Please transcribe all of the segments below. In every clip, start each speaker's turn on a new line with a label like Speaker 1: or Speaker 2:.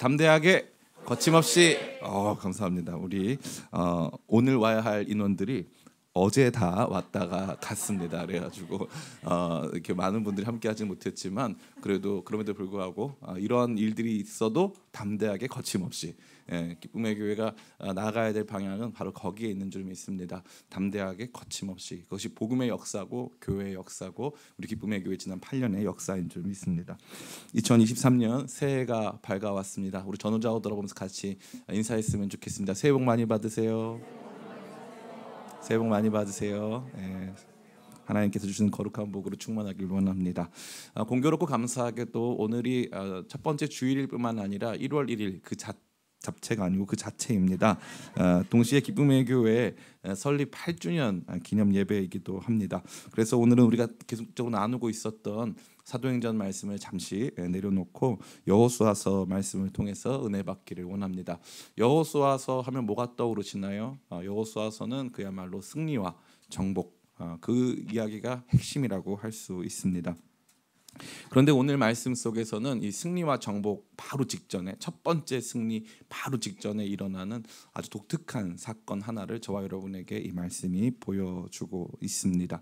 Speaker 1: 담대하게 거침없이. 감사합니다. 우리 오늘 와야 할 인원들이 어제 다 왔다가 갔습니다. 그래가지고 이렇게 많은 분들이 함께하지 못했지만 그래도 그럼에도 불구하고 이러한 일들이 있어도 담대하게 거침없이 기쁨의 교회가 나아가야 될 방향은 바로 거기에 있는 줄 믿습니다. 담대하게 거침없이. 그것이 복음의 역사고 교회의 역사고 우리 기쁨의 교회 지난 8년의 역사인 줄 믿습니다. 2023년 새해가 밝아왔습니다. 우리 전우자고 돌아보면서 같이 인사했으면 좋겠습니다. 새해 복 많이 받으세요. 새해 복 많이 받으세요. 하나님께서 주시는 거룩한 복으로 충만하길 원합니다. 공교롭고 감사하게도 오늘이 첫 번째 주일일 뿐만 아니라 1월 1일 그 잡채가 아니고 그 자체입니다. 동시에 기쁨의 교회 설립 8주년 기념 예배이기도 합니다. 그래서 오늘은 우리가 계속적으로 나누고 있었던 사도행전 말씀을 잠시 내려놓고 여호수아서 말씀을 통해서 은혜 받기를 원합니다. 여호수아서 하면 뭐가 떠오르시나요? 여호수아서는 그야말로 승리와 정복, 그 이야기가 핵심이라고 할 수 있습니다. 그런데 오늘 말씀 속에서는 이 승리와 정복 바로 직전에, 첫 번째 승리 바로 직전에 일어나는 아주 독특한 사건 하나를 저와 여러분에게 이 말씀이 보여주고 있습니다.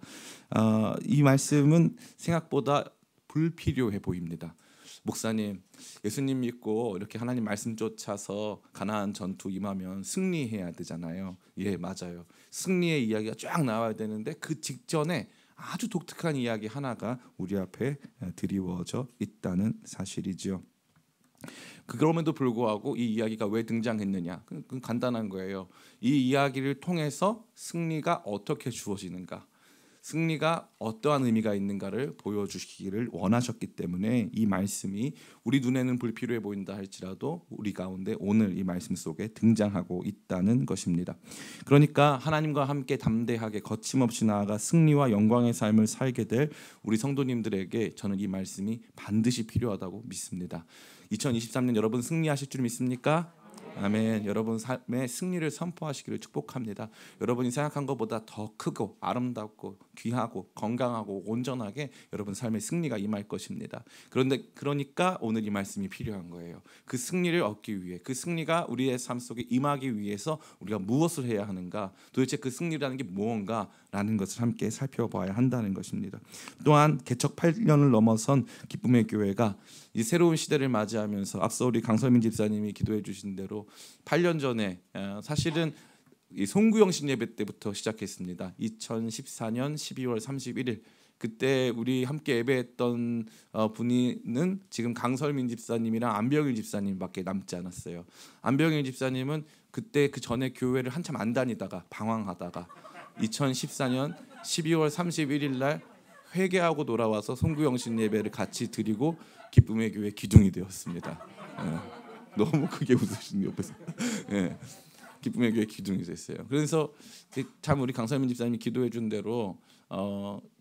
Speaker 1: 이 말씀은 생각보다 불필요해 보입니다. 목사님, 예수님 믿고 이렇게 하나님 말씀 쫓아서 가나안 전투 임하면 승리해야 되잖아요. 예, 맞아요. 승리의 이야기가 쫙 나와야 되는데 그 직전에 아주 독특한 이야기 하나가 우리 앞에 드리워져 있다는 사실이지요. 그럼에도 불구하고 이 이야기가 왜 등장했느냐? 그건 간단한 거예요. 이 이야기를 통해서 승리가 어떻게 주어지는가, 승리가 어떠한 의미가 있는가를 보여주시기를 원하셨기 때문에 이 말씀이 우리 눈에는 불필요해 보인다 할지라도 우리 가운데 오늘 이 말씀 속에 등장하고 있다는 것입니다. 그러니까 하나님과 함께 담대하게 거침없이 나아가 승리와 영광의 삶을 살게 될 우리 성도님들에게 저는 이 말씀이 반드시 필요하다고 믿습니다. 2023년 여러분 승리하실 줄 믿습니까? 아멘. 여러분 삶의 승리를 선포하시기를 축복합니다. 여러분이 생각한 것보다 더 크고 아름답고 귀하고 건강하고 온전하게 여러분 삶의 승리가 임할 것입니다. 그러니까 오늘 이 말씀이 필요한 거예요. 그 승리를 얻기 위해, 그 승리가 우리의 삶 속에 임하기 위해서 우리가 무엇을 해야 하는가, 도대체 그 승리라는 게 무언가라는 것을 함께 살펴봐야 한다는 것입니다. 또한 개척 8년을 넘어선 기쁨의 교회가 이 새로운 시대를 맞이하면서 앞서 우리 강설민 집사님이 기도해 주신 대로 8년 전에 사실은 이 송구영신 예배 때부터 시작했습니다. 2014년 12월 31일 그때 우리 함께 예배했던 분이는 지금 강설민 집사님이랑 안병일 집사님밖에 남지 않았어요. 안병일 집사님은 그때 그 전에 교회를 한참 안 다니다가 방황하다가 2014년 12월 31일 날 회개하고 돌아와서 송구영신 예배를 같이 드리고 기쁨의 교회 기둥이 되었습니다. 너무 크게 웃으시는 옆에서. 기쁨의 교회 기둥이 됐어요. 그래서 참 우리 강설민 집사님이 기도해 준 대로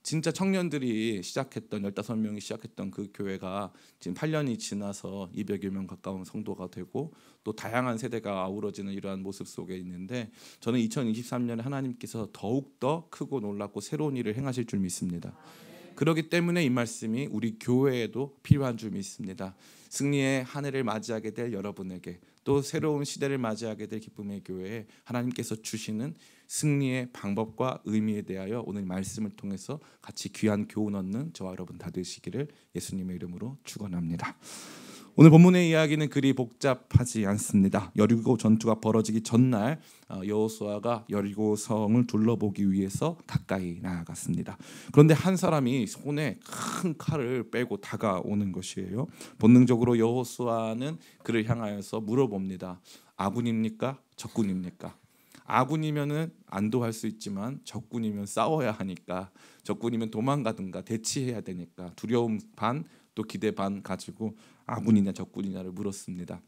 Speaker 1: 진짜 청년들이 시작했던 15명이 시작했던 그 교회가 지금 8년이 지나서 200여 명 가까운 성도가 되고 또 다양한 세대가 아우러지는 이러한 모습 속에 있는데 저는 2023년에 하나님께서 더욱더 크고 놀랍고 새로운 일을 행하실 줄 믿습니다. 그렇기 때문에 이 말씀이 우리 교회에도 필요한 줄 믿습니다. 승리의 한 해를 맞이하게 될 여러분에게 또 새로운 시대를 맞이하게 될 기쁨의 교회에 하나님께서 주시는 승리의 방법과 의미에 대하여 오늘 말씀을 통해서 같이 귀한 교훈 얻는 저와 여러분 다 되시기를 예수님의 이름으로 축원합니다. 오늘 본문의 이야기는 그리 복잡하지 않습니다. 여리고 전투가 벌어지기 전날 여호수아가 여리고 성을 둘러보기 위해서 가까이 나아갔습니다. 그런데 한 사람이 손에 큰 칼을 빼고 다가오는 것이에요. 본능적으로 여호수아는 그를 향하여서 물어봅니다. 아군입니까? 적군입니까? 아군이면은 안도할 수 있지만 적군이면 싸워야 하니까, 적군이면 도망가든가 대치해야 되니까 두려움 반 또 기대 반 가지고 아군이냐 적군이냐를 물었습니다.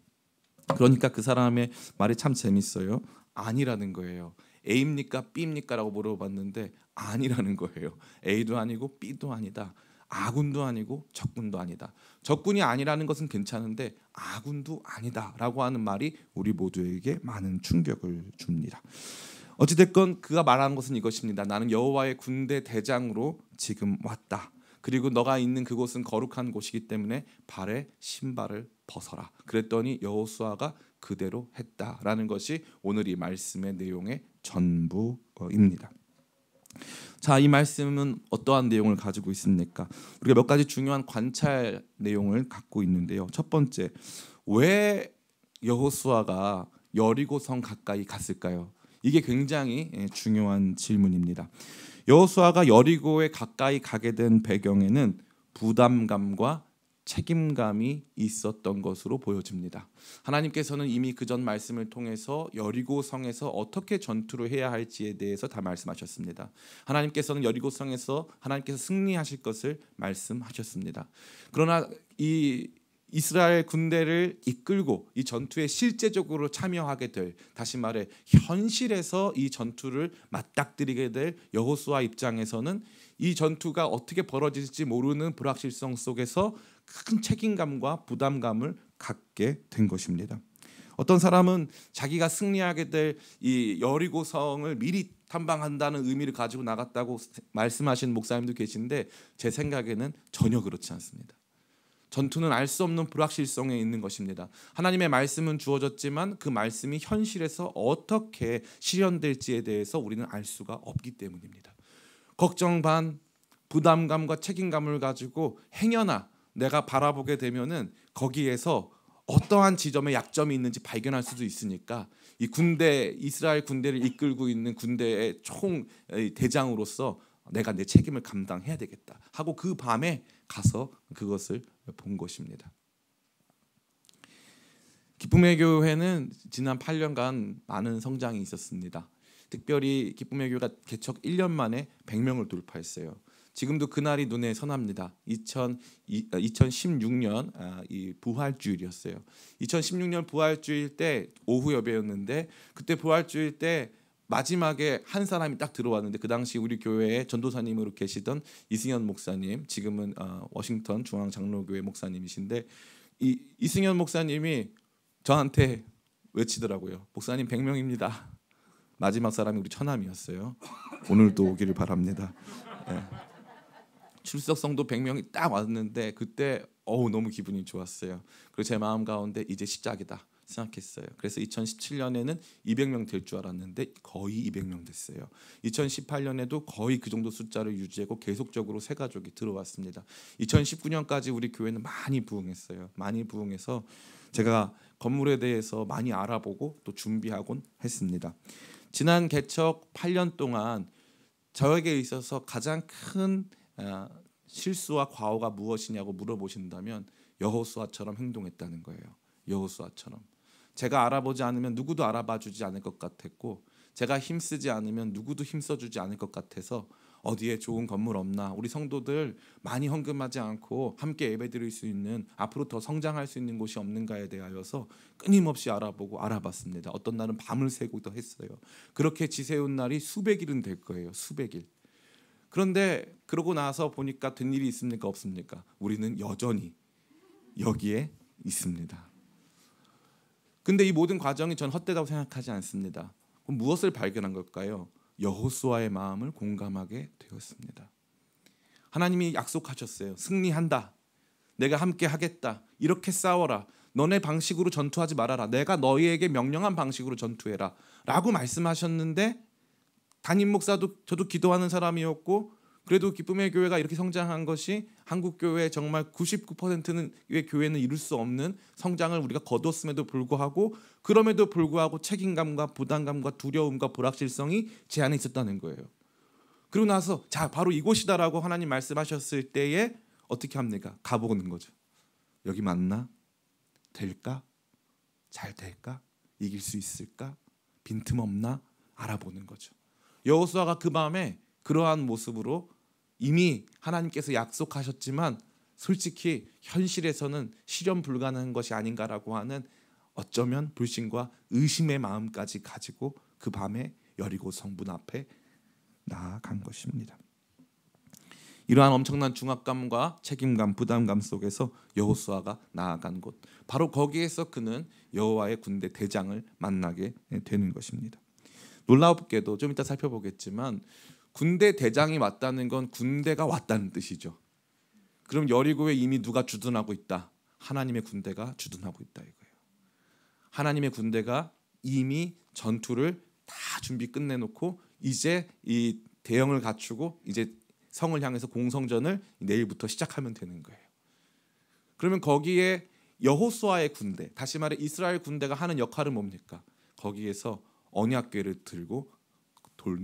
Speaker 1: 그러니까 그 사람의 말이 참 재밌어요. 아니라는 거예요. A입니까 B입니까? 라고 물어봤는데 아니라는 거예요. A도 아니고 B도 아니다. 아군도 아니고 적군도 아니다. 적군이 아니라는 것은 괜찮은데 아군도 아니다 라고 하는 말이 우리 모두에게 많은 충격을 줍니다. 어찌됐건 그가 말하는 것은 이것입니다. 나는 여호와의 군대 대장으로 지금 왔다. 그리고 너가 있는 그곳은 거룩한 곳이기 때문에 발에 신발을 벗어라. 그랬더니 여호수아가 그대로 했다라는 것이 오늘 이 말씀의 내용의 전부입니다. 자, 이 말씀은 어떠한 내용을 가지고 있습니까? 우리가 몇 가지 중요한 관찰 내용을 갖고 있는데요. 첫 번째, 왜 여호수아가 여리고성 가까이 갔을까요? 이게 굉장히 중요한 질문입니다. 여호수아가 여리고에 가까이 가게 된 배경에는 부담감과 책임감이 있었던 것으로 보여집니다. 하나님께서는 이미 그전 말씀을 통해서 여리고 성에서 어떻게 전투를 해야 할지에 대해서 다 말씀하셨습니다. 하나님께서는 여리고 성에서 하나님께서 승리하실 것을 말씀하셨습니다. 그러나 이 이스라엘 군대를 이끌고 이 전투에 실제적으로 참여하게 될, 다시 말해 현실에서 이 전투를 맞닥뜨리게 될 여호수아 입장에서는 이 전투가 어떻게 벌어질지 모르는 불확실성 속에서 큰 책임감과 부담감을 갖게 된 것입니다. 어떤 사람은 자기가 승리하게 될 이 여리고성을 미리 탐방한다는 의미를 가지고 나갔다고 말씀하시는 목사님도 계신데, 제 생각에는 전혀 그렇지 않습니다. 전투는 알 수 없는 불확실성에 있는 것입니다. 하나님의 말씀은 주어졌지만 그 말씀이 현실에서 어떻게 실현될지에 대해서 우리는 알 수가 없기 때문입니다. 걱정 반 부담감과 책임감을 가지고 행여나 내가 바라보게 되면은 거기에서 어떠한 지점에 약점이 있는지 발견할 수도 있으니까 이 군대, 이스라엘 군대를 이끌고 있는 군대의 총 대장으로서 내가 내 책임을 감당해야 되겠다 하고 그 밤에 가서 그것을 본 것입니다. 기쁨의 교회는 지난 8년간 많은 성장이 있었습니다. 특별히 기쁨의 교회가 개척 1년 만에 100명을 돌파했어요. 지금도 그날이 눈에 선합니다. 2016년 이 부활주일이었어요. 2016년 부활주일 때 오후 예배였는데, 그때 부활주일 때 마지막에 한 사람이 딱 들어왔는데, 그 당시 우리 교회에 전도사님으로 계시던 이승현 목사님, 지금은 워싱턴 중앙장로교회 목사님이신데, 이 이승현 목사님이 저한테 외치더라고요. 목사님 100명입니다. 마지막 사람이 우리 처남이었어요. 오늘도 오기를 바랍니다. 네. 출석 성도 100명이 딱 왔는데 그때 너무 기분이 좋았어요. 그리고 제 마음 가운데 이제 시작이다 생각했어요. 그래서 2017년에는 200명 될 줄 알았는데 거의 200명 됐어요. 2018년에도 거의 그 정도 숫자를 유지하고 계속적으로 새 가족이 들어왔습니다. 2019년까지 우리 교회는 많이 부흥했어요. 많이 부흥해서 제가 건물에 대해서 많이 알아보고 또 준비하곤 했습니다. 지난 개척 8년 동안 저에게 있어서 가장 큰 실수와 과오가 무엇이냐고 물어보신다면 여호수아처럼 행동했다는 거예요. 여호수아처럼. 제가 알아보지 않으면 누구도 알아봐주지 않을 것 같았고, 제가 힘쓰지 않으면 누구도 힘써주지 않을 것 같아서 어디에 좋은 건물 없나, 우리 성도들 많이 헌금하지 않고 함께 예배드릴 수 있는, 앞으로 더 성장할 수 있는 곳이 없는가에 대하여서 끊임없이 알아보고 알아봤습니다. 어떤 날은 밤을 새고도 했어요. 그렇게 지새운 날이 수백일은 될 거예요. 수백일. 그런데 그러고 나서 보니까 된 일이 있습니까? 없습니까? 우리는 여전히 여기에 있습니다. 근데 이 모든 과정이 전 헛되다고 생각하지 않습니다. 그럼 무엇을 발견한 걸까요? 여호수아의 마음을 공감하게 되었습니다. 하나님이 약속하셨어요. 승리한다. 내가 함께 하겠다. 이렇게 싸워라. 너네 방식으로 전투하지 말아라. 내가 너희에게 명령한 방식으로 전투해라. 라고 말씀하셨는데, 담임 목사도 저도 기도하는 사람이었고, 그래도 기쁨의 교회가 이렇게 성장한 것이 한국 교회 정말 99%는 교회는 이룰 수 없는 성장을 우리가 거뒀음에도 불구하고, 그럼에도 불구하고 책임감과 부담감과 두려움과 불확실성이 제 안에 있었다는 거예요. 그리고 나서 자, 바로 이곳이다라고 하나님 말씀하셨을 때에 어떻게 합니까? 가보는 거죠. 여기 맞나? 될까? 잘 될까? 이길 수 있을까? 빈틈없나? 알아보는 거죠. 여호수아가 그 밤에 그러한 모습으로 이미 하나님께서 약속하셨지만 솔직히 현실에서는 실현 불가능한 것이 아닌가라고 하는 어쩌면 불신과 의심의 마음까지 가지고 그 밤에 여리고 성문 앞에 나아간 것입니다. 이러한 엄청난 중압감과 책임감, 부담감 속에서 여호수아가 나아간 곳, 바로 거기에서 그는 여호와의 군대 대장을 만나게 되는 것입니다. 놀랍게도 좀 이따 살펴보겠지만 군대 대장이 왔다는 건 군대가 왔다는 뜻이죠. 그럼 여리고에 이미 누가 주둔하고 있다. 하나님의 군대가 주둔하고 있다 이거예요. 하나님의 군대가 이미 전투를 다 준비 끝내놓고 이제 이 대형을 갖추고 이제 성을 향해서 공성전을 내일부터 시작하면 되는 거예요. 그러면 거기에 여호수아의 군대, 다시 말해 이스라엘 군대가 하는 역할은 뭡니까? 거기에서 언약궤를 들고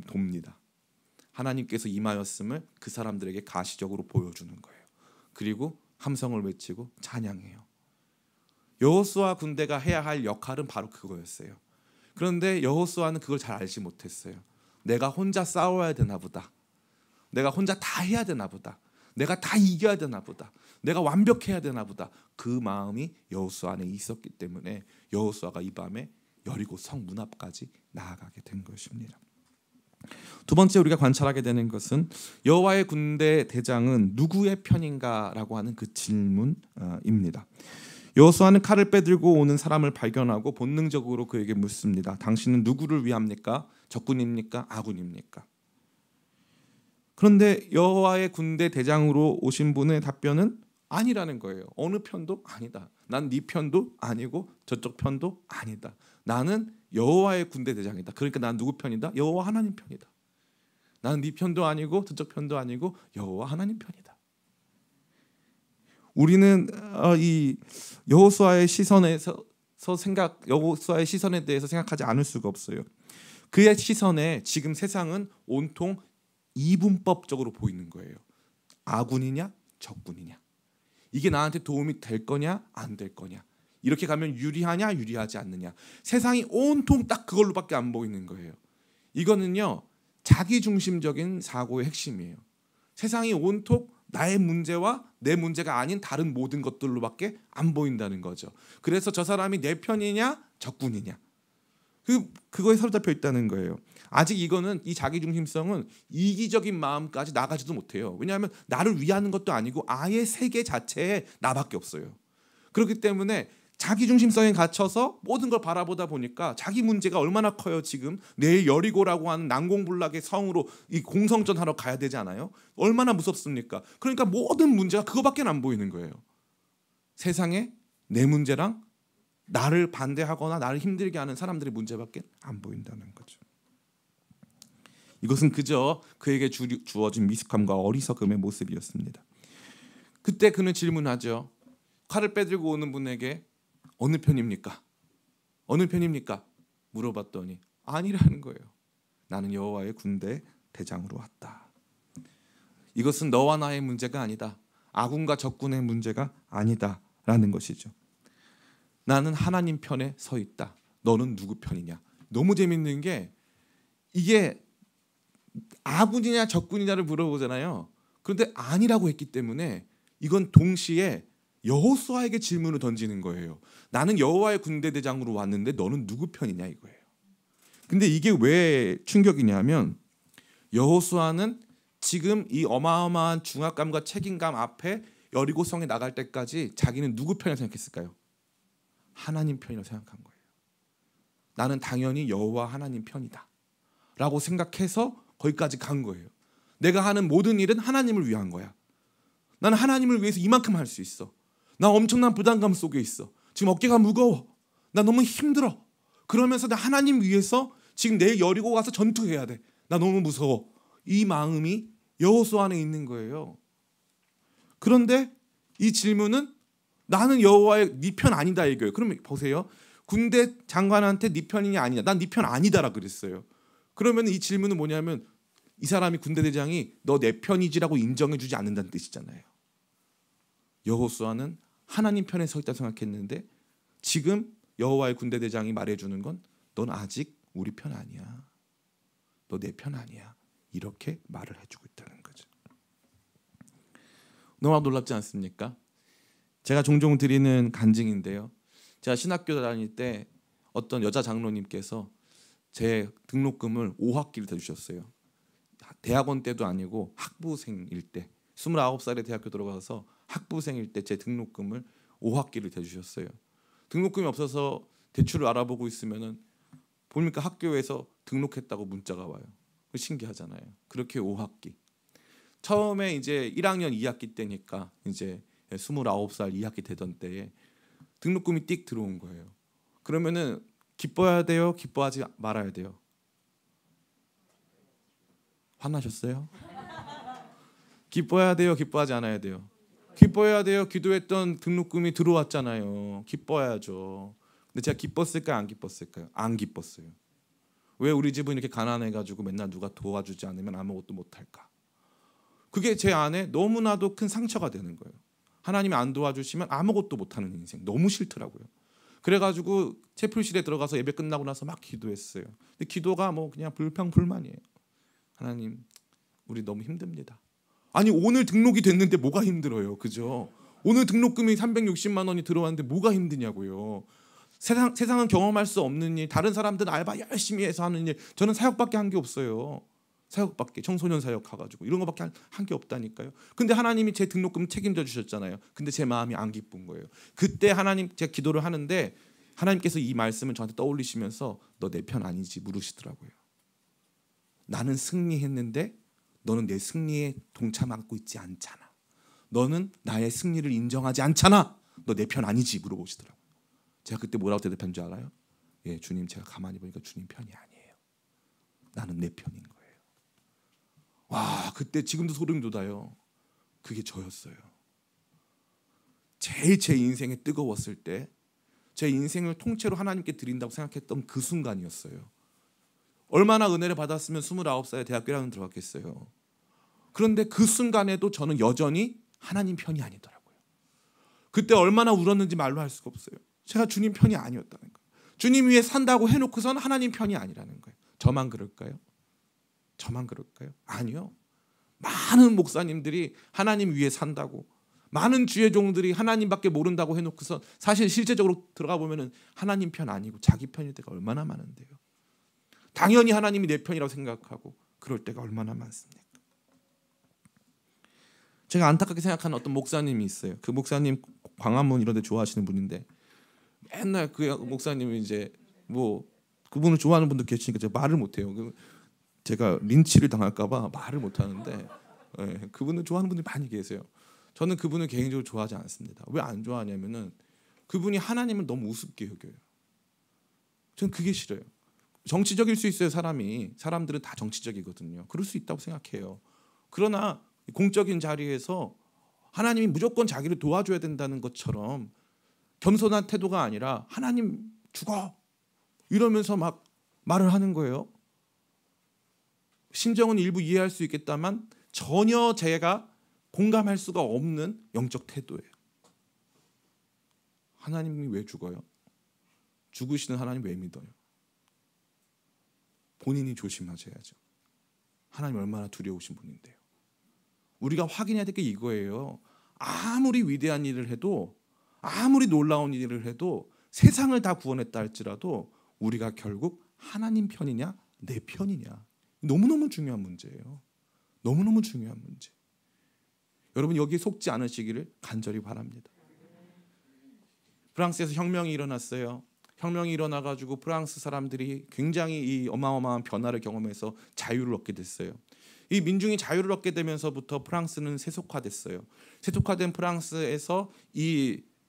Speaker 1: 돕니다. 하나님께서 임하였음을 그 사람들에게 가시적으로 보여주는 거예요. 그리고 함성을 외치고 찬양해요. 여호수아 군대가 해야 할 역할은 바로 그거였어요. 그런데 여호수아는 그걸 잘 알지 못했어요. 내가 혼자 싸워야 되나 보다. 내가 혼자 다 해야 되나 보다. 내가 다 이겨야 되나 보다. 내가 완벽해야 되나 보다. 그 마음이 여호수아 안에 있었기 때문에 여호수아가 이 밤에 여리고 성 문 앞까지 나아가게 된 것입니다. 두 번째 우리가 관찰하게 되는 것은 여호와의 군대 대장은 누구의 편인가라고 하는 그 질문입니다. 여호수아는 칼을 빼들고 오는 사람을 발견하고 본능적으로 그에게 묻습니다. 당신은 누구를 위합니까? 적군입니까? 아군입니까? 그런데 여호와의 군대 대장으로 오신 분의 답변은 아니라는 거예요. 어느 편도 아니다. 난 네 편도 아니고 저쪽 편도 아니다. 나는 여호와의 군대 대장이다. 그러니까 난 누구 편이다? 여호와 하나님 편이다. 나는 네 편도 아니고 저쪽 편도 아니고 여호와 하나님 편이다. 우리는 이 여호수아의 시선에 대해서 생각하지 않을 수가 없어요. 그의 시선에 지금 세상은 온통 이분법적으로 보이는 거예요. 아군이냐 적군이냐. 이게 나한테 도움이 될 거냐 안 될 거냐. 이렇게 가면 유리하냐 유리하지 않느냐. 세상이 온통 딱 그걸로밖에 안 보이는 거예요. 이거는요 자기중심적인 사고의 핵심이에요. 세상이 온통 나의 문제와 내 문제가 아닌 다른 모든 것들로밖에 안 보인다는 거죠. 그래서 저 사람이 내 편이냐 적군이냐 그거에 사로잡혀 있다는 거예요. 아직 이거는 이 자기중심성은 이기적인 마음까지 나가지도 못해요. 왜냐하면 나를 위하는 것도 아니고 아예 세계 자체에 나밖에 없어요. 그렇기 때문에 자기중심성에 갇혀서 모든 걸 바라보다 보니까 자기 문제가 얼마나 커요. 지금 내일 여리고라고 하는 난공불락의 성으로 이 공성전 하러 가야 되지 않아요? 얼마나 무섭습니까? 그러니까 모든 문제가 그거밖에 안 보이는 거예요. 세상에 내 문제랑 나를 반대하거나 나를 힘들게 하는 사람들의 문제밖에 안 보인다는 거죠. 이것은 그저 그에게 주어진 미숙함과 어리석음의 모습이었습니다. 그때 그는 질문하죠. 칼을 빼들고 오는 분에게 어느 편입니까? 어느 편입니까? 물어봤더니 아니라는 거예요. 나는 여호와의 군대 대장으로 왔다. 이것은 너와 나의 문제가 아니다. 아군과 적군의 문제가 아니다라는 것이죠. 나는 하나님 편에 서 있다. 너는 누구 편이냐? 너무 재밌는 게 이게 아군이냐 적군이냐를 물어보잖아요. 그런데 아니라고 했기 때문에 이건 동시에 여호수아에게 질문을 던지는 거예요. 나는 여호와의 군대 대장으로 왔는데 너는 누구 편이냐 이거예요. 근데 이게 왜 충격이냐면 여호수아는 지금 이 어마어마한 중압감과 책임감 앞에 여리고성에 나갈 때까지 자기는 누구 편이라고 생각했을까요? 하나님 편이라고 생각한 거예요. 나는 당연히 여호와 하나님 편이다 라고 생각해서 거기까지 간 거예요. 내가 하는 모든 일은 하나님을 위한 거야. 나는 하나님을 위해서 이만큼 할 수 있어. 나 엄청난 부담감 속에 있어. 지금 어깨가 무거워. 나 너무 힘들어. 그러면서 나 하나님 위해서 지금 내일 여리고 가서 전투해야 돼. 나 너무 무서워. 이 마음이 여호수아 안에 있는 거예요. 그런데 이 질문은 나는 여호와의 네 편 아니다 이거예요. 그러면 보세요. 군대 장관한테 네 편이냐 아니냐. 난 네 편 아니다라 그랬어요. 그러면 이 질문은 뭐냐면 이 사람이 군대 대장이 너 내 편이지라고 인정해주지 않는다는 뜻이잖아요. 여호수아는 하나님 편에 서 있다 생각했는데 지금 여호와의 군대 대장이 말해주는 건 넌 아직 우리 편 아니야. 너 내 편 아니야. 이렇게 말을 해주고 있다는 거죠. 너무나 놀랍지 않습니까? 제가 종종 드리는 간증인데요. 제가 신학교 다닐 때 어떤 여자 장로님께서 제 등록금을 5학기를 대주셨어요. 대학원 때도 아니고 학부생일 때 29살에 대학교 들어가서 학부생일 때 제 등록금을 5학기를 대주셨어요. 등록금이 없어서 대출을 알아보고 있으면은 보니까 학교에서 등록했다고 문자가 와요. 신기하잖아요. 그렇게 5학기. 처음에 이제 1학년 2학기 때니까 이제 29살 2학기 되던 때에 등록금이 띡 들어온 거예요. 그러면은 기뻐야 돼요? 기뻐하지 말아야 돼요? 화나셨어요? 기뻐야 돼요? 기뻐하지 않아야 돼요? 기뻐해야 돼요. 기도했던 등록금이 들어왔잖아요. 기뻐야죠. 근데 제가 기뻤을까요? 안 기뻤을까요? 안 기뻤어요. 왜 우리 집은 이렇게 가난해가지고 맨날 누가 도와주지 않으면 아무것도 못할까? 그게 제 안에 너무나도 큰 상처가 되는 거예요. 하나님이 안 도와주시면 아무것도 못하는 인생. 너무 싫더라고요. 그래가지고 채플실에 들어가서 예배 끝나고 나서 막 기도했어요. 근데 기도가 뭐 그냥 불평불만이에요. 하나님, 우리 너무 힘듭니다. 아니 오늘 등록이 됐는데 뭐가 힘들어요, 그죠? 오늘 등록금이 360만 원이 들어왔는데 뭐가 힘드냐고요. 세상은 경험할 수 없는 일, 다른 사람들은 알바 열심히 해서 하는 일, 저는 사역밖에 한 게 없어요. 사역밖에, 청소년 사역 가가지고 이런 거밖에 한 게 없다니까요. 근데 하나님이 제 등록금 책임져 주셨잖아요. 근데 제 마음이 안 기쁜 거예요. 그때 하나님, 제가 기도를 하는데 하나님께서 이 말씀을 저한테 떠올리시면서 너 내 편 아니지 물으시더라고요. 나는 승리했는데 너는 내 승리에 동참하고 있지 않잖아. 너는 나의 승리를 인정하지 않잖아. 너 내 편 아니지 물어보시더라고요. 제가 그때 뭐라고 대답한 줄 알아요? 예, 주님, 제가 가만히 보니까 주님 편이 아니에요. 나는 내 편인 거예요. 와, 그때 지금도 소름 돋아요. 그게 저였어요. 제일 제 인생에 뜨거웠을 때, 제 인생을 통째로 하나님께 드린다고 생각했던 그 순간이었어요. 얼마나 은혜를 받았으면 29살에 대학교 1학년 들어갔겠어요. 그런데 그 순간에도 저는 여전히 하나님 편이 아니더라고요. 그때 얼마나 울었는지 말로 할 수가 없어요. 제가 주님 편이 아니었다는 거예요. 주님 위에 산다고 해놓고선 하나님 편이 아니라는 거예요. 저만 그럴까요? 저만 그럴까요? 아니요. 많은 목사님들이 하나님 위에 산다고, 많은 주의 종들이 하나님밖에 모른다고 해놓고서 사실 실제적으로 들어가 보면은 하나님 편 아니고 자기 편일 때가 얼마나 많은데요. 당연히 하나님이 내 편이라고 생각하고 그럴 때가 얼마나 많습니까? 제가 안타깝게 생각하는 어떤 목사님이 있어요. 그 목사님 광화문 이런 데 좋아하시는 분인데 맨날 그 목사님이 이제 뭐 그분을 좋아하는 분도 계시니까 제가 말을 못해요. 제가 린치를 당할까 봐 말을 못하는데 예, 그분을 좋아하는 분들이 많이 계세요. 저는 그분을 개인적으로 좋아하지 않습니다. 왜 안 좋아하냐면은 그분이 하나님을 너무 우습게 여겨요. 저는 그게 싫어요. 정치적일 수 있어요. 사람들은 다 정치적이거든요. 그럴 수 있다고 생각해요. 그러나 공적인 자리에서 하나님이 무조건 자기를 도와줘야 된다는 것처럼 겸손한 태도가 아니라 하나님 죽어 이러면서 막 말을 하는 거예요. 심정은 일부 이해할 수 있겠다만 전혀 제가 공감할 수가 없는 영적 태도예요. 하나님이 왜 죽어요? 죽으시는 하나님 왜 믿어요? 본인이 조심하셔야죠. 하나님 얼마나 두려우신 분인데요. 우리가 확인해야 될 게 이거예요. 아무리 위대한 일을 해도, 아무리 놀라운 일을 해도, 세상을 다 구원했다 할지라도 우리가 결국 하나님 편이냐 내 편이냐, 너무너무 중요한 문제예요. 너무너무 중요한 문제. 여러분 여기에 속지 않으시기를 간절히 바랍니다. 프랑스에서 혁명이 일어났어요. 혁명이 일어나가지고 프랑스 사람들이 굉장히 이 어마어마한 변화를 경험해서 자유를 얻게 됐어요. 이 민중이 자유를 얻게 되면서부터 프랑스는 세속화됐어요. 세속화된 프랑스에서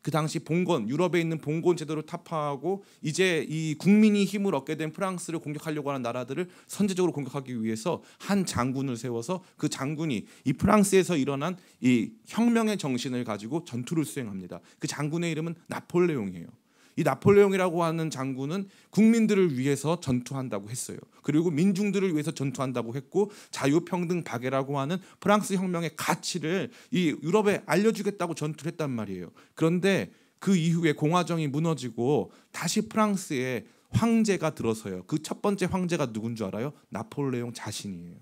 Speaker 1: 그 당시 봉건, 유럽에 있는 봉건 제도를 타파하고 이제 이 국민이 힘을 얻게 된 프랑스를 공격하려고 하는 나라들을 선제적으로 공격하기 위해서 한 장군을 세워서 그 장군이 이 프랑스에서 일어난 이 혁명의 정신을 가지고 전투를 수행합니다. 그 장군의 이름은 나폴레옹이에요. 이 나폴레옹이라고 하는 장군은 국민들을 위해서 전투한다고 했어요. 그리고 민중들을 위해서 전투한다고 했고 자유평등 박애라고 하는 프랑스 혁명의 가치를 이 유럽에 알려주겠다고 전투를 했단 말이에요. 그런데 그 이후에 공화정이 무너지고 다시 프랑스에 황제가 들어서요. 그 첫 번째 황제가 누군 줄 알아요? 나폴레옹 자신이에요.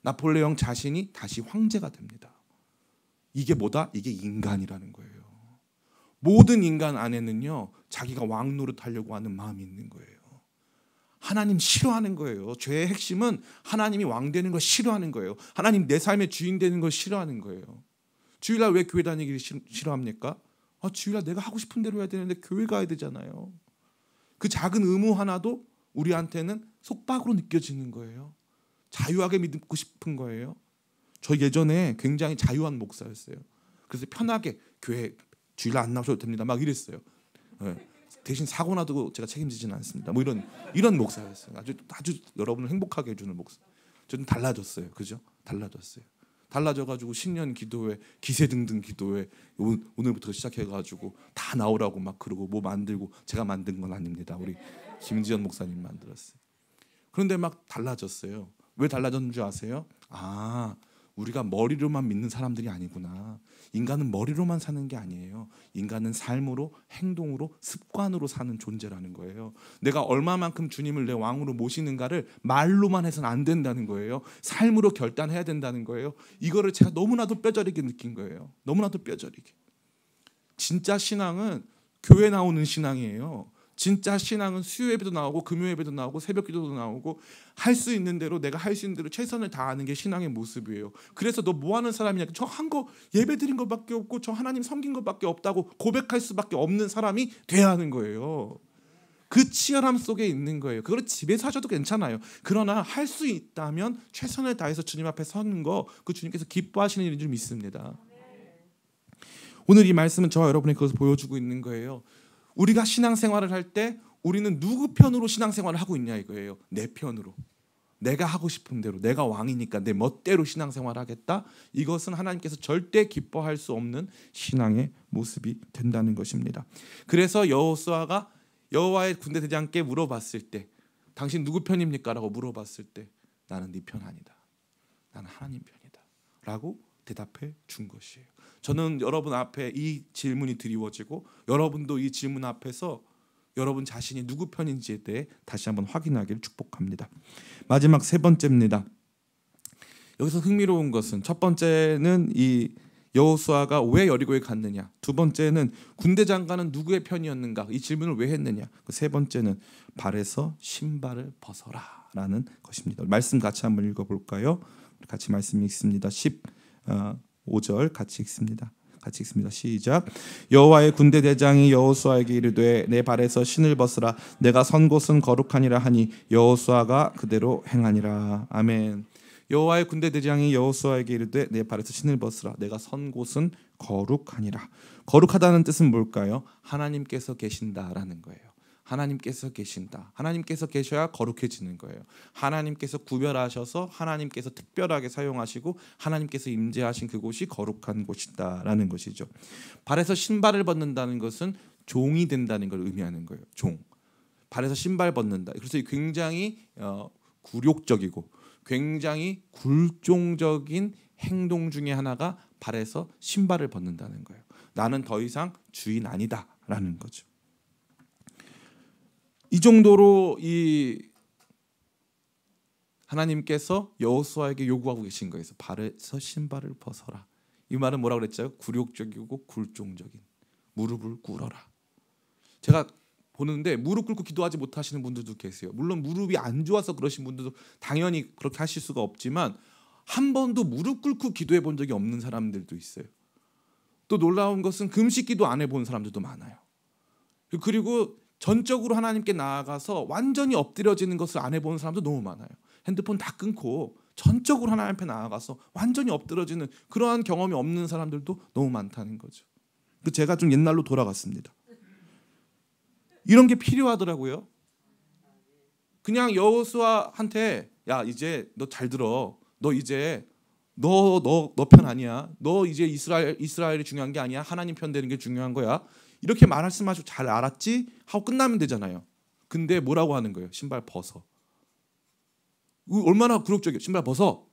Speaker 1: 나폴레옹 자신이 다시 황제가 됩니다. 이게 뭐다? 이게 인간이라는 거예요. 모든 인간 안에는요 자기가 왕 노릇하려고 하는 마음이 있는 거예요. 하나님 싫어하는 거예요. 죄의 핵심은 하나님이 왕 되는 걸 싫어하는 거예요. 하나님 내 삶의 주인 되는 걸 싫어하는 거예요. 주일날 왜 교회 다니기 싫어합니까? 주일날 내가 하고 싶은 대로 해야 되는데 교회 가야 되잖아요. 그 작은 의무 하나도 우리한테는 속박으로 느껴지는 거예요. 자유하게 믿고 싶은 거예요. 저 예전에 굉장히 자유한 목사였어요. 그래서 편하게 교회 주일 안 나오셔도 됩니다. 막 이랬어요. 예. 대신 사고 나도 제가 책임지지는 않습니다. 뭐 이런 목사였어요. 아주 여러분을 행복하게 해주는 목사. 저는 달라졌어요. 그죠? 달라져가지고 10년 기도회, 기세등등 기도회 오늘부터 시작해가지고 다 나오라고 막 그러고 뭐 만들고 제가 만든 건 아닙니다. 우리 김지연 목사님 만들었어요. 그런데 막 달라졌어요. 왜 달라졌는 줄 아세요? 우리가 머리로만 믿는 사람들이 아니구나. 인간은 머리로만 사는 게 아니에요. 인간은 삶으로, 행동으로, 습관으로 사는 존재라는 거예요. 내가 얼마만큼 주님을 내 왕으로 모시는가를 말로만 해서는 안 된다는 거예요. 삶으로 결단해야 된다는 거예요. 이거를 제가 너무나도 뼈저리게 느낀 거예요. 너무나도 뼈저리게. 진짜 신앙은 교회 나오는 신앙이에요. 진짜 신앙은 수요예배도 나오고 금요예배도 나오고 새벽기도도 나오고 할 수 있는 대로 내가 할 수 있는 대로 최선을 다하는 게 신앙의 모습이에요. 그래서 너 뭐 하는 사람이냐? 저 한 거 예배 드린 것밖에 없고 저 하나님 섬긴 것밖에 없다고 고백할 수밖에 없는 사람이 돼야 하는 거예요. 그 치열함 속에 있는 거예요. 그걸 집에서 하셔도 괜찮아요. 그러나 할 수 있다면 최선을 다해서 주님 앞에 서는 거, 그 주님께서 기뻐하시는 일인 줄 믿습니다. 오늘 이 말씀은 저와 여러분의 그것을 보여주고 있는 거예요. 우리가 신앙생활을 할 때 우리는 누구 편으로 신앙생활을 하고 있냐 이거예요. 내 편으로. 내가 하고 싶은 대로, 내가 왕이니까 내 멋대로 신앙생활을 하겠다. 이것은 하나님께서 절대 기뻐할 수 없는 신앙의 모습이 된다는 것입니다. 그래서 여호수아가 여호와의 군대 대장께 물어봤을 때 당신 누구 편입니까? 라고 물어봤을 때 나는 네 편 아니다. 나는 하나님 편이다. 라고 대답해 준 것이에요. 저는 여러분 앞에 이 질문이 드리워지고 여러분도 이 질문 앞에서 여러분 자신이 누구 편인지에 대해 다시 한번 확인하기를 축복합니다. 마지막 세 번째입니다. 여기서 흥미로운 것은 첫 번째는 이 여호수아가 왜 여리고에 갔느냐, 두 번째는 군대 장관은 누구의 편이었는가, 이 질문을 왜 했느냐, 세 번째는 발에서 신발을 벗어라라는 것입니다. 말씀 같이 한번 읽어볼까요? 같이 말씀 읽습니다. 15절 같이 읽습니다. 시작. 여호와의 군대 대장이 여호수아에게 이르되 내 발에서 신을 벗으라. 내가 선 곳은 거룩하니라 하니 여호수아가 그대로 행하니라. 아멘. 여호와의 군대 대장이 여호수아에게 이르되 내 발에서 신을 벗으라. 내가 선 곳은 거룩하니라. 거룩하다는 뜻은 뭘까요? 하나님께서 계신다라는 거예요. 하나님께서 계신다. 하나님께서 계셔야 거룩해지는 거예요. 하나님께서 구별하셔서 하나님께서 특별하게 사용하시고 하나님께서 임재하신 그곳이 거룩한 곳이다라는 것이죠. 발에서 신발을 벗는다는 것은 종이 된다는 걸 의미하는 거예요. 종. 발에서 신발 벗는다. 그래서 굉장히 굴욕적이고 굉장히 굴종적인 행동 중에 하나가 발에서 신발을 벗는다는 거예요. 나는 더 이상 주인 아니다라는 거죠. 이 정도로 이 하나님께서 여호수아에게 요구하고 계신 거예요. 발에서 신발을 벗어라. 이 말은 뭐라고 그랬죠? 굴욕적이고 굴종적인. 무릎을 꿇어라. 제가 보는데 무릎 꿇고 기도하지 못하시는 분들도 계세요. 물론 무릎이 안 좋아서 그러신 분들도 당연히 그렇게 하실 수가 없지만 한 번도 무릎 꿇고 기도해 본 적이 없는 사람들도 있어요. 또 놀라운 것은 금식 기도 안 해본 사람들도 많아요. 그리고 전적으로 하나님께 나아가서 완전히 엎드려지는 것을 안 해보는 사람도 너무 많아요. 핸드폰 다 끊고 전적으로 하나님 앞에 나아가서 완전히 엎드려지는 그러한 경험이 없는 사람들도 너무 많다는 거죠. 제가 좀 옛날로 돌아갔습니다. 이런 게 필요하더라고요. 그냥 여호수아한테 야 이제 너 잘 들어. 너 이제 너 편 아니야. 너 이제 이스라엘이 중요한 게 아니야. 하나님 편 되는 게 중요한 거야. 이렇게 말씀하시고 잘 알았지? 하고 끝나면 되잖아요. 근데 뭐라고 하는 거예요? 신발 벗어. 얼마나 굴욕적이야. 신발 벗어.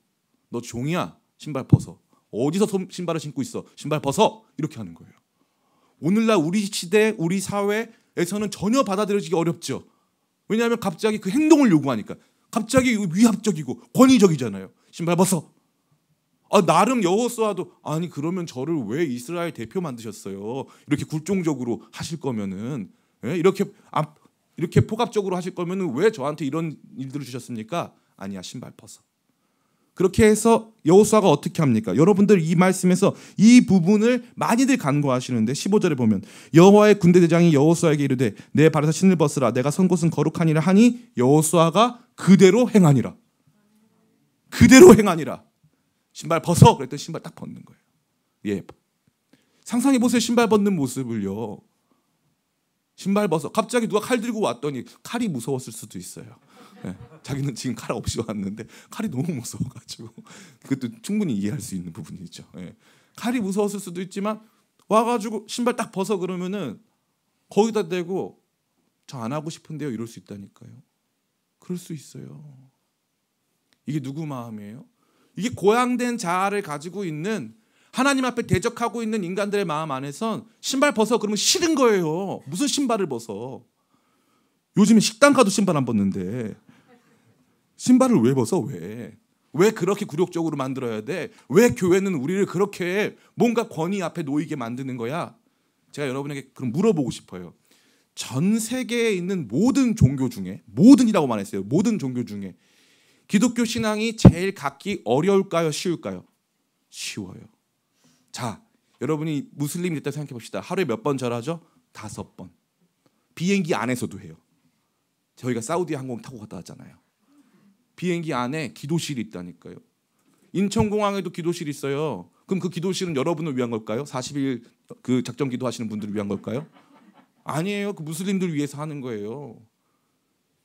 Speaker 1: 너 종이야. 신발 벗어. 어디서 신발을 신고 있어? 신발 벗어. 이렇게 하는 거예요. 오늘날 우리 시대, 우리 사회에서는 전혀 받아들여지기 어렵죠. 왜냐하면 갑자기 그 행동을 요구하니까. 갑자기 위압적이고 권위적이잖아요. 신발 벗어. 나름 여호수아도 아니 그러면 저를 왜 이스라엘 대표 만드셨어요? 이렇게 굴종적으로 하실 거면은 이렇게 폭압적으로 하실 거면은 왜 저한테 이런 일들을 주셨습니까? 아니야 신발 벗어. 그렇게 해서 여호수아가 어떻게 합니까? 여러분들 이 말씀에서 이 부분을 많이들 간구하시는데 15절에 보면 여호와의 군대 대장이 여호수아에게 이르되 내 발에서 신을 벗으라. 내가 선 곳은 거룩하니라 하니 여호수아가 그대로 행하니라. 그대로 행하니라. 신발 벗어. 그랬더니 신발 딱 벗는 거예요. 예. 상상해 보세요. 신발 벗는 모습을요. 신발 벗어. 갑자기 누가 칼 들고 왔더니 칼이 무서웠을 수도 있어요. 네. 자기는 지금 칼 없이 왔는데 칼이 너무 무서워가지고 그것도 충분히 이해할 수 있는 부분이죠. 네. 칼이 무서웠을 수도 있지만 와가지고 신발 딱 벗어 그러면은 거기다 대고 저 안 하고 싶은데요 이럴 수 있다니까요. 그럴 수 있어요. 이게 누구 마음이에요? 이게 고양된 자아를 가지고 있는 하나님 앞에 대적하고 있는 인간들의 마음 안에선 신발 벗어 그러면 싫은 거예요. 무슨 신발을 벗어? 요즘에 식당 가도 신발 안 벗는데 신발을 왜 벗어? 왜 그렇게 굴욕적으로 만들어야 돼? 왜 교회는 우리를 그렇게 뭔가 권위 앞에 놓이게 만드는 거야? 제가 여러분에게 그럼 물어보고 싶어요. 전 세계에 있는 모든 종교 중에, 모든이라고 말했어요. 모든 종교 중에 기독교 신앙이 제일 갖기 어려울까요? 쉬울까요? 쉬워요. 자, 여러분이 무슬림이 됐다 생각해 봅시다. 하루에 몇 번 절하죠? 5번. 비행기 안에서도 해요. 저희가 사우디 항공 타고 갔다 왔잖아요. 비행기 안에 기도실이 있다니까요. 인천공항에도 기도실이 있어요. 그럼 그 기도실은 여러분을 위한 걸까요? 40일 그 작전 기도하시는 분들을 위한 걸까요? 아니에요. 그 무슬림들 위해서 하는 거예요.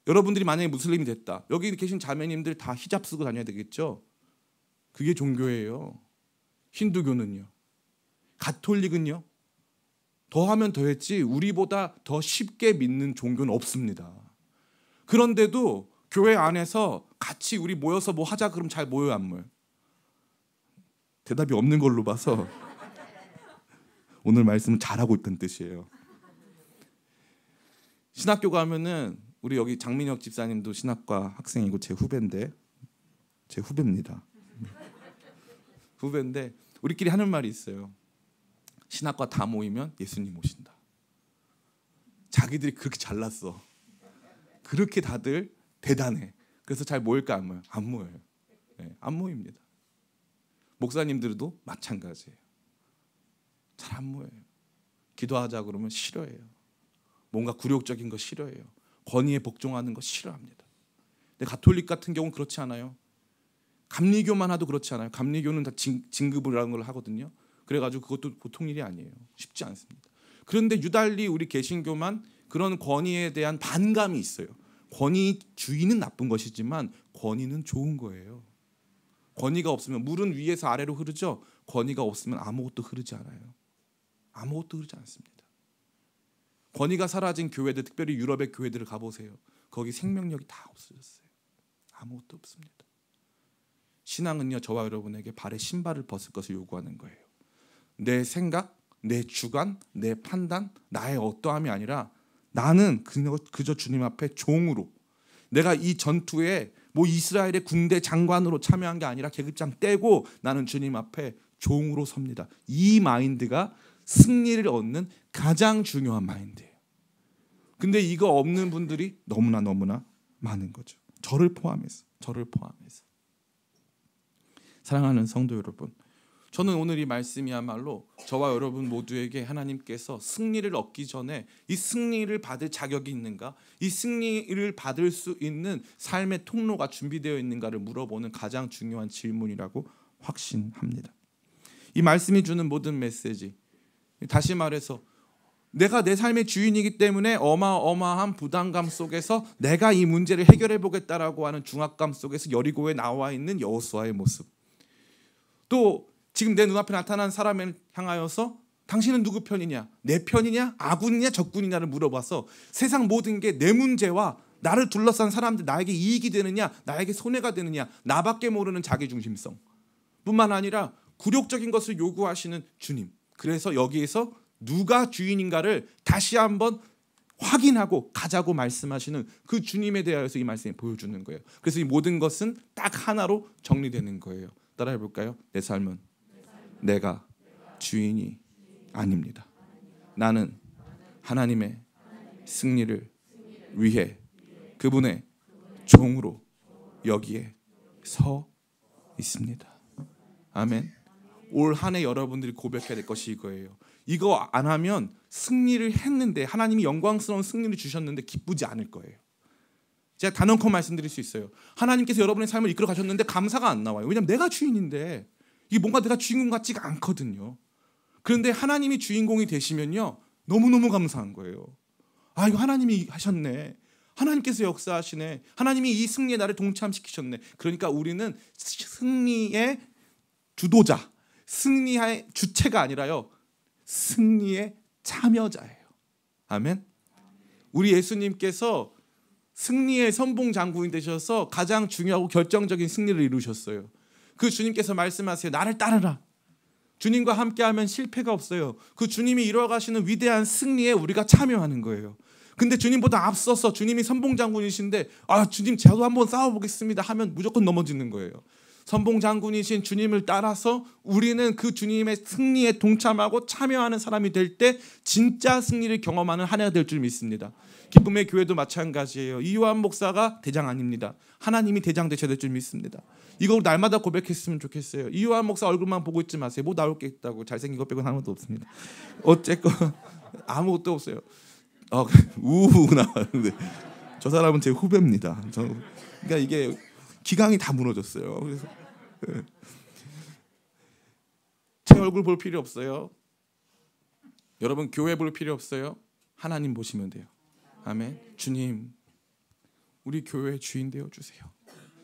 Speaker 1: 여러분들이 만약에 무슬림이 됐다. 여기 계신 자매님들 다 히잡 쓰고 다녀야 되겠죠? 그게 종교예요. 힌두교는요. 가톨릭은요. 더하면 더했지 우리보다 더 쉽게 믿는 종교는 없습니다. 그런데도 교회 안에서 같이 우리 모여서 뭐 하자 그러면 잘 모여요, 안 모여요? 대답이 없는 걸로 봐서 오늘 말씀은 잘하고 있다는 뜻이에요. 신학교 가면은 우리 여기 장민혁 집사님도 신학과 학생이고 제 후배인데 제 후배입니다. 후배인데 우리끼리 하는 말이 있어요. 신학과 다 모이면 예수님 오신다. 자기들이 그렇게 잘났어. 그렇게 다들 대단해. 그래서 잘 모일까 안 모여요? 안 모여요. 네, 안 모입니다. 목사님들도 마찬가지예요. 잘 안 모여요. 기도하자 그러면 싫어해요. 뭔가 굴욕적인 거 싫어해요. 권위에 복종하는 거 싫어합니다. 근데 가톨릭 같은 경우는 그렇지 않아요. 감리교만 하도 그렇지 않아요. 감리교는 다 진급이라는 걸 하거든요. 그래가지고 그것도 보통 일이 아니에요. 쉽지 않습니다. 그런데 유달리 우리 개신교만 그런 권위에 대한 반감이 있어요. 권위주의는 나쁜 것이지만 권위는 좋은 거예요. 권위가 없으면 물은 위에서 아래로 흐르죠. 권위가 없으면 아무것도 흐르지 않아요. 아무것도 흐르지 않습니다. 권위가 사라진 교회들, 특별히 유럽의 교회들을 가보세요. 거기 생명력이 다 없어졌어요. 아무것도 없습니다. 신앙은요, 저와 여러분에게 발에 신발을 벗을 것을 요구하는 거예요. 내 생각, 내 주관, 내 판단, 나의 어떠함이 아니라 나는 그저 주님 앞에 종으로, 내가 이 전투에 뭐 이스라엘의 군대 장관으로 참여한 게 아니라 계급장 떼고 나는 주님 앞에 종으로 섭니다. 이 마인드가 승리를 얻는 가장 중요한 마인드예요. 근데 이거 없는 분들이 너무나 많은 거죠. 저를 포함해서. 사랑하는 성도 여러분, 저는 오늘 이 말씀이야말로 저와 여러분 모두에게 하나님께서 승리를 얻기 전에 이 승리를 받을 자격이 있는가, 이 승리를 받을 수 있는 삶의 통로가 준비되어 있는가를 물어보는 가장 중요한 질문이라고 확신합니다. 이 말씀이 주는 모든 메시지, 다시 말해서 내가 내 삶의 주인이기 때문에 어마어마한 부담감 속에서 내가 이 문제를 해결해 보겠다라고 하는 중압감 속에서 여리고에 나와 있는 여호수아의 모습, 또 지금 내 눈앞에 나타난 사람을 향하여서 당신은 누구 편이냐, 내 편이냐, 아군이냐, 적군이냐를 물어봐서 세상 모든 게 내 문제와 나를 둘러싼 사람들, 나에게 이익이 되느냐, 나에게 손해가 되느냐, 나밖에 모르는 자기중심성 뿐만 아니라 굴욕적인 것을 요구하시는 주님, 그래서 여기에서 누가 주인인가를 다시 한번 확인하고 가자고 말씀하시는 그 주님에 대하여서 이 말씀이 보여주는 거예요. 그래서 이 모든 것은 딱 하나로 정리되는 거예요. 따라해 볼까요? 내 삶은 내가 주인이 아닙니다. 나는 하나님의 승리를 위해 그분의 종으로 여기에 서 있습니다. 아멘. 올 한 해 여러분들이 고백해야 될 것이 이거예요. 이거 안 하면 승리를 했는데, 하나님이 영광스러운 승리를 주셨는데 기쁘지 않을 거예요. 제가 단언컨 말씀드릴 수 있어요. 하나님께서 여러분의 삶을 이끌어 가셨는데 감사가 안 나와요. 왜냐하면 내가 주인인데 이게 뭔가 내가 주인공 같지가 않거든요. 그런데 하나님이 주인공이 되시면요, 너무너무 감사한 거예요. 아, 이거 하나님이 하셨네. 하나님께서 역사하시네. 하나님이 이 승리에 나를 동참시키셨네. 그러니까 우리는 승리의 주도자, 승리의 주체가 아니라요, 승리의 참여자예요. 아멘. 우리 예수님께서 승리의 선봉 장군이 되셔서 가장 중요하고 결정적인 승리를 이루셨어요. 그 주님께서 말씀하세요. 나를 따르라. 주님과 함께하면 실패가 없어요. 그 주님이 이뤄가시는 위대한 승리에 우리가 참여하는 거예요. 근데 주님보다 앞서서 주님이 선봉장군이신데 주님 저도 한번 싸워보겠습니다 하면 무조건 넘어지는 거예요. 선봉장군이신 주님을 따라서 우리는 그 주님의 승리에 동참하고 참여하는 사람이 될 때 진짜 승리를 경험하는 한 해가 될 줄 믿습니다. 기쁨의 교회도 마찬가지예요. 이요한 목사가 대장 아닙니다. 하나님이 대장 되셔야 될 줄 믿습니다. 이거 날마다 고백했으면 좋겠어요. 이요한 목사 얼굴만 보고 있지 마세요. 뭐 나올 게 있다고. 잘생긴 것 빼고는 아무것도 없습니다. 어쨌건 아무것도 없어요. 우우 나왔는데 저 사람은 제 후배입니다. 그러니까 이게 기강이 다 무너졌어요. 그래서 제 얼굴 볼 필요 없어요. 여러분 교회 볼 필요 없어요. 하나님 보시면 돼요. 아멘. 주님, 우리 교회의 주인 되어 주세요.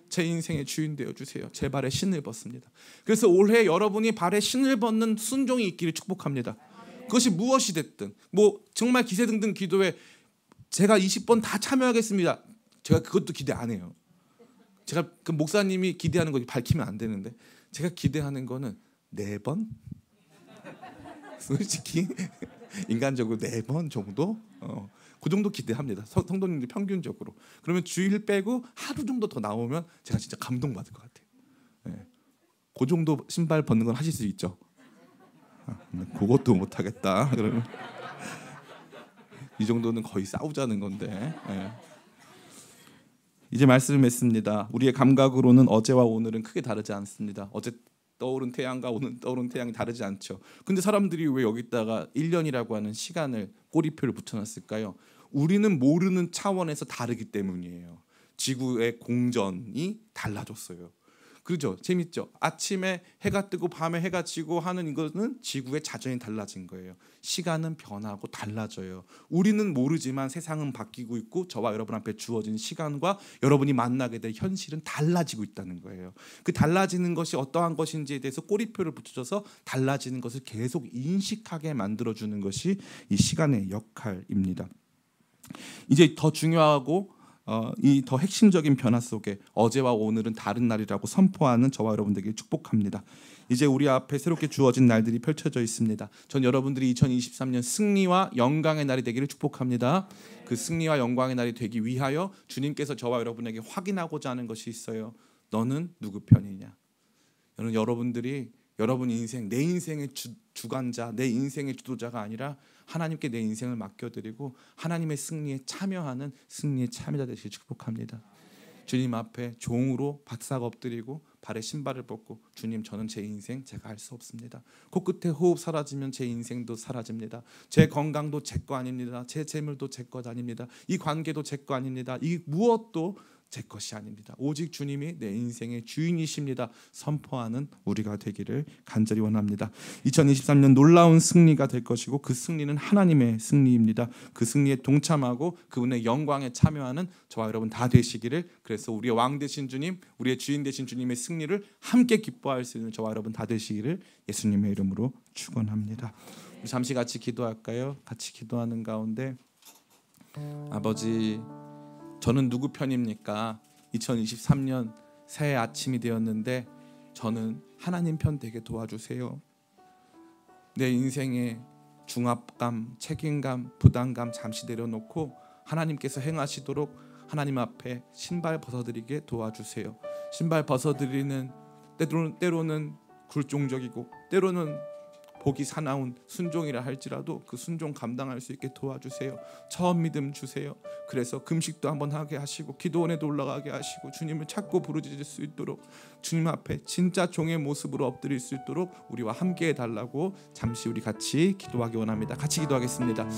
Speaker 1: 제 인생의 주인 되어 주세요. 제 발에 신을 벗습니다. 그래서 올해 여러분이 발에 신을 벗는 순종이 있기를 축복합니다. 그것이 무엇이 됐든, 뭐 정말 기세등등 기도에 제가 20번 다 참여하겠습니다. 제가 그것도 기대 안 해요. 제가 그 목사님이 기대하는 거 밝히면 안 되는데, 제가 기대하는 거는 4번? 솔직히 인간적으로 4번 정도? 그 정도 기대합니다. 성도님들 평균적으로. 그러면 주일 빼고 하루 정도 더 나오면 제가 진짜 감동받을 것 같아요. 네. 그 정도 신발 벗는 건 하실 수 있죠. 그것도 못하겠다. 그러면 이 정도는 거의 싸우자는 건데. 네. 이제 말씀을 맺습니다. 우리의 감각으로는 어제와 오늘은 크게 다르지 않습니다. 어제 떠오른 태양과 오늘 떠오른 태양이 다르지 않죠. 근데 사람들이 왜 여기다가 1년이라고 하는 시간을 꼬리표를 붙여놨을까요? 우리는 모르는 차원에서 다르기 때문이에요. 지구의 공전이 달라졌어요. 그렇죠? 재밌죠? 아침에 해가 뜨고 밤에 해가 지고 하는 이거는 지구의 자전이 달라진 거예요. 시간은 변하고 달라져요. 우리는 모르지만 세상은 바뀌고 있고 저와 여러분 앞에 주어진 시간과 여러분이 만나게 될 현실은 달라지고 있다는 거예요. 그 달라지는 것이 어떠한 것인지에 대해서 꼬리표를 붙여줘서 달라지는 것을 계속 인식하게 만들어주는 것이 이 시간의 역할입니다. 이제 더 중요하고 이 더 핵심적인 변화 속에 어제와 오늘은 다른 날이라고 선포하는 저와 여러분들에게 축복합니다. 이제 우리 앞에 새롭게 주어진 날들이 펼쳐져 있습니다. 전 여러분들이 2023년 승리와 영광의 날이 되기를 축복합니다. 그 승리와 영광의 날이 되기 위하여 주님께서 저와 여러분에게 확인하고자 하는 것이 있어요. 너는 누구 편이냐? 여러분들이 여러분 인생, 내 인생의 주관자, 내 인생의 주도자가 아니라 하나님께 내 인생을 맡겨드리고 하나님의 승리에 참여하는 승리의 참여자 되시길 축복합니다. 주님 앞에 종으로 바싹 엎드리고 발에 신발을 벗고, 주님, 저는 제 인생 제가 할 수 없습니다. 코끝에 호흡 사라지면 제 인생도 사라집니다. 제 건강도 제 거 아닙니다. 제 재물도 제 것 아닙니다. 이 관계도 제 거 아닙니다. 이 무엇도 제 것이 아닙니다. 오직 주님이 내 인생의 주인이십니다. 선포하는 우리가 되기를 간절히 원합니다. 2023년 놀라운 승리가 될 것이고 그 승리는 하나님의 승리입니다. 그 승리에 동참하고 그분의 영광에 참여하는 저와 여러분 다 되시기를, 그래서 우리의 왕 되신 주님, 우리의 주인 되신 주님의 승리를 함께 기뻐할 수 있는 저와 여러분 다 되시기를 예수님의 이름으로 축원합니다. 우리 잠시 같이 기도할까요? 같이 기도하는 가운데, 아버지, 저는 누구 편입니까? 2023년 새해 아침이 되었는데 저는 하나님 편 되게 도와주세요. 내 인생의 중압감, 책임감, 부담감 잠시 내려놓고 하나님께서 행하시도록 하나님 앞에 신발 벗어드리게 도와주세요. 신발 벗어드리는 때로는 굴종적이고 때로는 복이 사나운 순종이라 할지라도 그 순종 감당할 수 있게 도와주세요. 처음 믿음 주세요. 그래서 금식도 한번 하게 하시고 기도원에도 올라가게 하시고 주님을 찾고 부르짖을 수 있도록, 주님 앞에 진짜 종의 모습으로 엎드릴 수 있도록 우리와 함께 해달라고 잠시 우리 같이 기도하기 원합니다. 같이 기도하겠습니다.